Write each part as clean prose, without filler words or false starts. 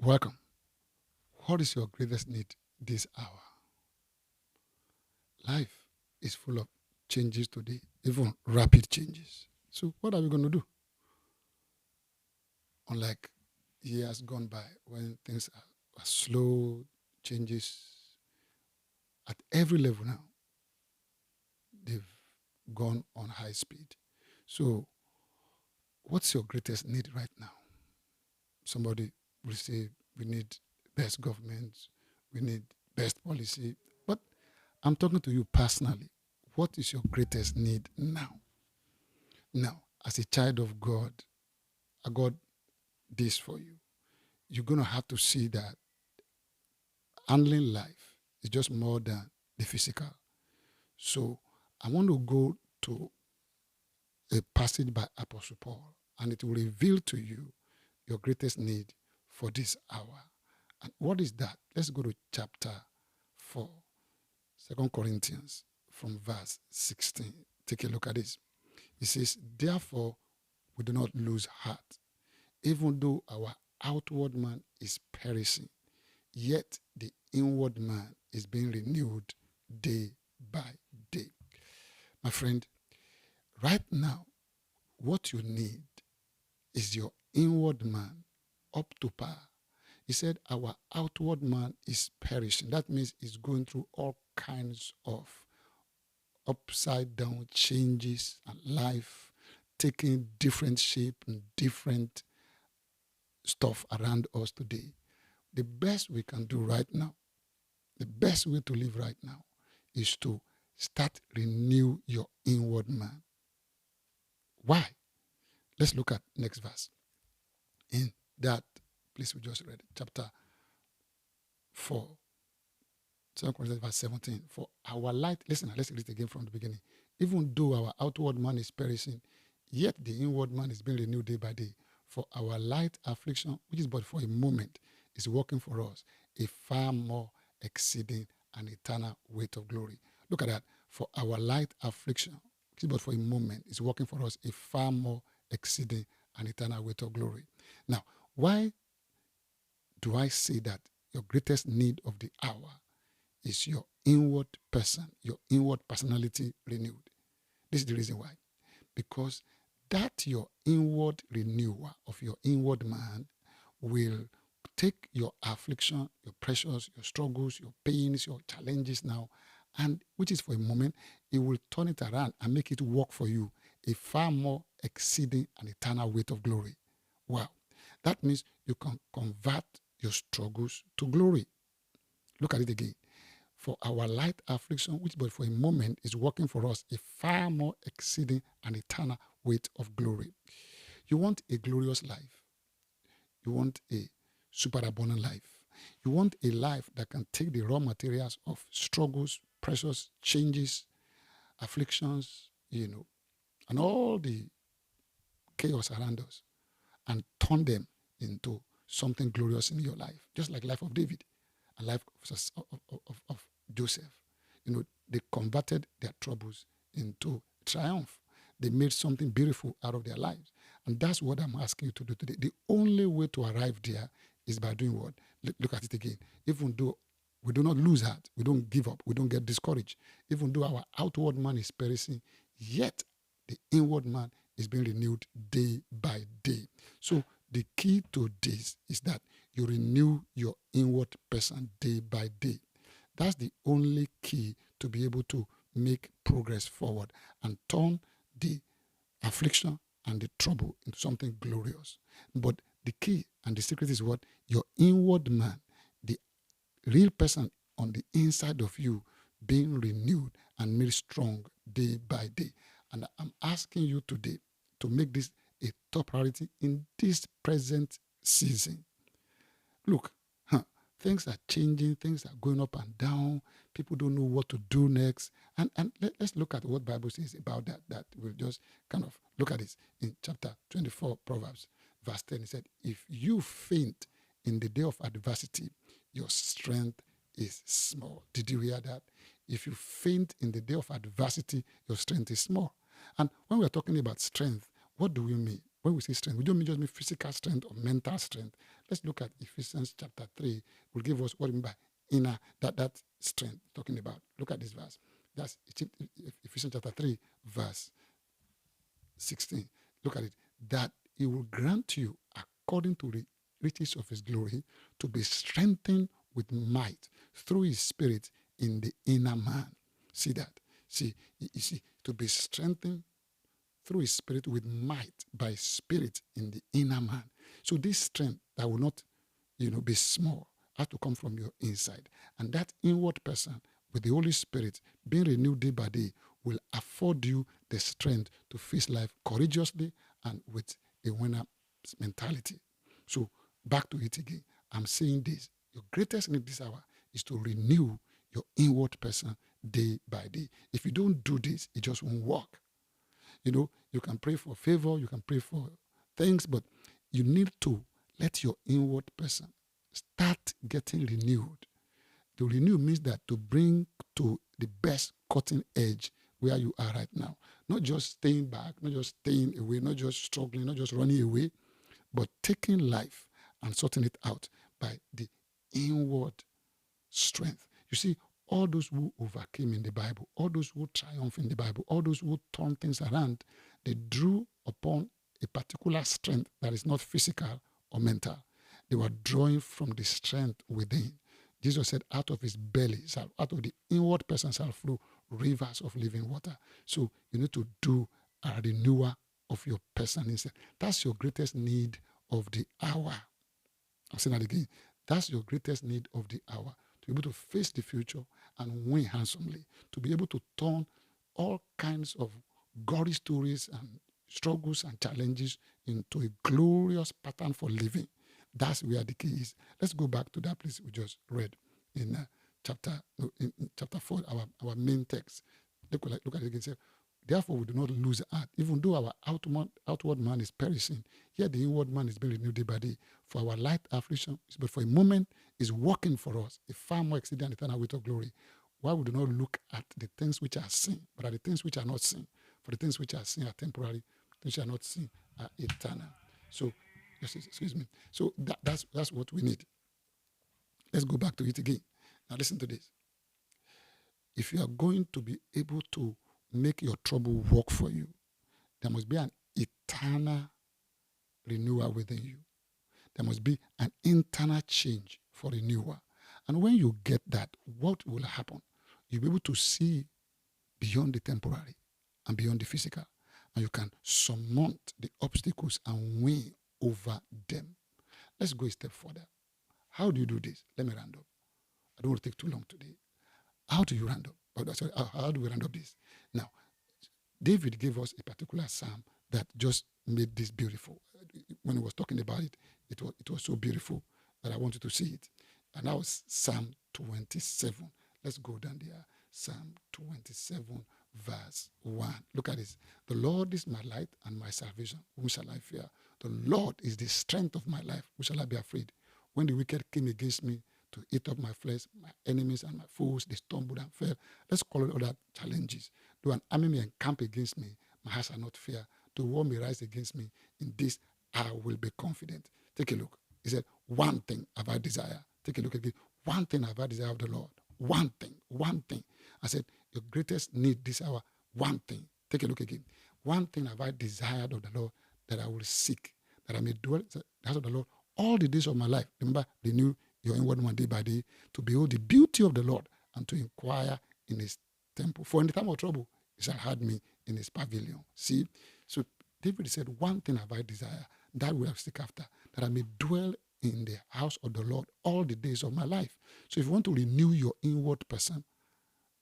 Welcome. What is your greatest need this hour? Life is full of changes today, even rapid changes. So, what are we going to do? Unlike years gone by when things are slow, changes at every level now, they've gone on high speed. So, what's your greatest need right now? Somebody will say, we need best government, we need best policy. But I'm talking to you personally. What is your greatest need now? Now, as a child of God, I got this for you. You're going to have to see that handling life is just more than the physical. So I want to go to a passage by Apostle Paul, and it will reveal to you your greatest need for this hour. And what is that? Let's go to chapter 4, 2 Corinthians, from verse 16. Take a look at this. It says, therefore, we do not lose heart, even though our outward man is perishing, yet the inward man is being renewed day by day. My friend, right now, what you need is your inward man up to par. He said our outward man is perishing. That means it's going through all kinds of upside down changes and life, taking different shape and different stuff around us today. The best we can do right now, the best way to live right now is to start renew your inward man. Why? Let's look at next verse. In that place we just read, chapter 4, 2 Corinthians verse 17. For our light, listen, let's read it again from the beginning. Even though our outward man is perishing, yet the inward man is being renewed day by day. For our light affliction, which is but for a moment, is working for us a far more exceeding and eternal weight of glory. Look at that. For our light affliction, which is but for a moment, is working for us a far more exceeding and eternal weight of glory. Now, why do I say that your greatest need of the hour is your inward person, your inward personality renewed? This is the reason why. Because that your inward renewal of your inward man will take your affliction, your pressures, your struggles, your pains, your challenges now, and which is for a moment, it will turn it around and make it work for you a far more exceeding and eternal weight of glory. Wow. That means you can convert your struggles to glory. Look at it again. For our light affliction, which but for a moment is working for us a far more exceeding and eternal weight of glory. You want a glorious life. You want a superabundant life. You want a life that can take the raw materials of struggles, pressures, changes, afflictions, and all the chaos around us, and turn them into something glorious in your life, just like life of David and life of Joseph. They converted their troubles into triumph. They made something beautiful out of their lives. And that's what I'm asking you to do today. The only way to arrive there is by doing what? Look at it again. Even though we do not lose heart, we don't give up, we don't get discouraged. Even though our outward man is perishing, yet the inward man is being renewed day by day. So the key to this is that you renew your inward person day by day. That's the only key to be able to make progress forward and turn the affliction and the trouble into something glorious. But the key and the secret is what? Your inward man, the real person on the inside of you, being renewed and made strong day by day. And I'm asking you today to make this a top priority in this present season. Look, things are changing, things are going up and down. People don't know what to do next. And let's look at what the Bible says about that. We'll just kind of look at this in chapter 24, Proverbs, verse 10. It said, if you faint in the day of adversity, your strength is small. Did you hear that? If you faint in the day of adversity, your strength is small. And when we're talking about strength, what do we mean? when we say strength, we don't just mean physical strength or mental strength. Let's look at Ephesians chapter 3. Will give us what we mean by inner, that strength talking about. Look at this verse. That's Ephesians chapter 3, verse 16. Look at it. That he will grant you, according to the riches of his glory, to be strengthened with might through his spirit in the inner man. See that? See, you see, to be strengthened through his spirit with might by spirit in the inner man. So this strength that will not, be small, has to come from your inside. And that inward person with the Holy Spirit being renewed day by day will afford you the strength to face life courageously and with a winner mentality. So back to it again. I'm saying this. Your greatest need this hour is to renew your inward person day by day. If you don't do this, it just won't work. You can pray for favor, you can pray for things, but you need to let your inward person start getting renewed. To renew means that to bring to the best cutting edge where you are right now. Not just staying back, not just staying away, not just struggling, not just running away, but taking life and sorting it out by the inward strength. You see, all those who overcame in the Bible, all those who triumphed in the Bible, all those who turned things around, they drew upon a particular strength that is not physical or mental. They were drawing from the strength within. Jesus said, out of his belly, out of the inward person shall flow rivers of living water. So you need to do a renewal of your person inside. That's your greatest need of the hour. I'll say that again. That's your greatest need of the hour. To be able to face the future and win handsomely. To be able to turn all kinds of gory stories and struggles and challenges into a glorious pattern for living. That's where the key is. Let's go back to that place we just read in chapter 4, our main text. Look at it again. Say, therefore, we do not lose heart, even though our outward man is perishing. Yet the inward man is being renewed day by day. For our light affliction, but for a moment, is working for us a far more exceeding eternal weight of glory. Why we do not look at the things which are seen, but at the things which are not seen. For the things which are seen are temporary, the things which are not seen are eternal. So, excuse me. So that's what we need. Let's go back to it again. Now listen to this. If you are going to be able to make your trouble work for you, there must be an eternal renewal within you. There must be an internal change for renewal. And when you get that, what will happen? You'll be able to see beyond the temporary and beyond the physical. And you can surmount the obstacles and win over them. Let's go a step further. How do you do this? Let me round up. I don't want to take too long today. How do you round up? How do we round up this? Now, David gave us a particular psalm that just made this beautiful. When he was talking about it, it was so beautiful that I wanted to see it. And that was Psalm 27. Let's go down there. Psalm 27, verse 1. Look at this. The Lord is my light and my salvation. Whom shall I fear? The Lord is the strength of my life. Who shall I be afraid? When the wicked came against me to eat up my flesh, my enemies and my foes, they stumbled and fell. Let's call it other challenges. Though an army may encamp against me, my heart shall not fear. Though war may rise against me, in this I will be confident. Take a look. He said, one thing have I desire. Take a look again. One thing have I desire of the Lord. One thing. I said, your greatest need this hour, one thing. Take a look again. One thing have I desired of the Lord that I will seek, that I may dwell in the house of the Lord all the days of my life. Remember, renew your inward man day by day, to behold the beauty of the Lord and to inquire in his temple. For in the time of trouble, he shall hide me in his pavilion. See? So David said, one thing have I desire, that will I seek after, that I may dwell in the house of the Lord all the days of my life. So if you want to renew your inward person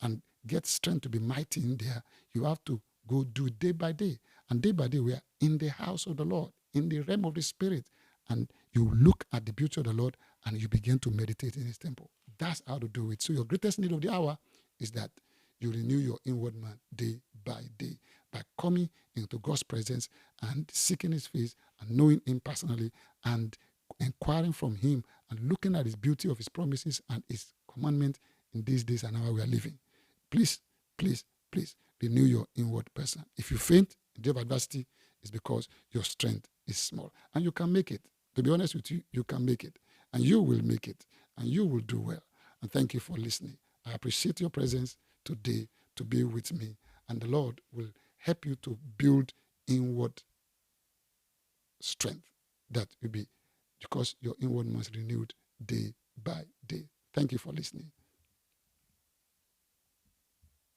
and get strength to be mighty in there, you have to go do it day by day. And day by day, we are in the house of the Lord, in the realm of the Spirit. And you look at the beauty of the Lord and you begin to meditate in his temple. That's how to do it. So your greatest need of the hour is that you renew your inward man day by day by coming into God's presence and seeking his face and knowing him personally and inquiring from him and looking at his beauty of his promises and his commandment in these days and how we are living. Please, please, please renew your inward person. If you faint in day of adversity, it's because your strength is small. And you can make it. To be honest with you, you can make it. And you will make it. And you will do well. And thank you for listening. I appreciate your presence today to be with me. And the Lord will help you to build inward strength that will be because your inward man is renewed day by day. Thank you for listening.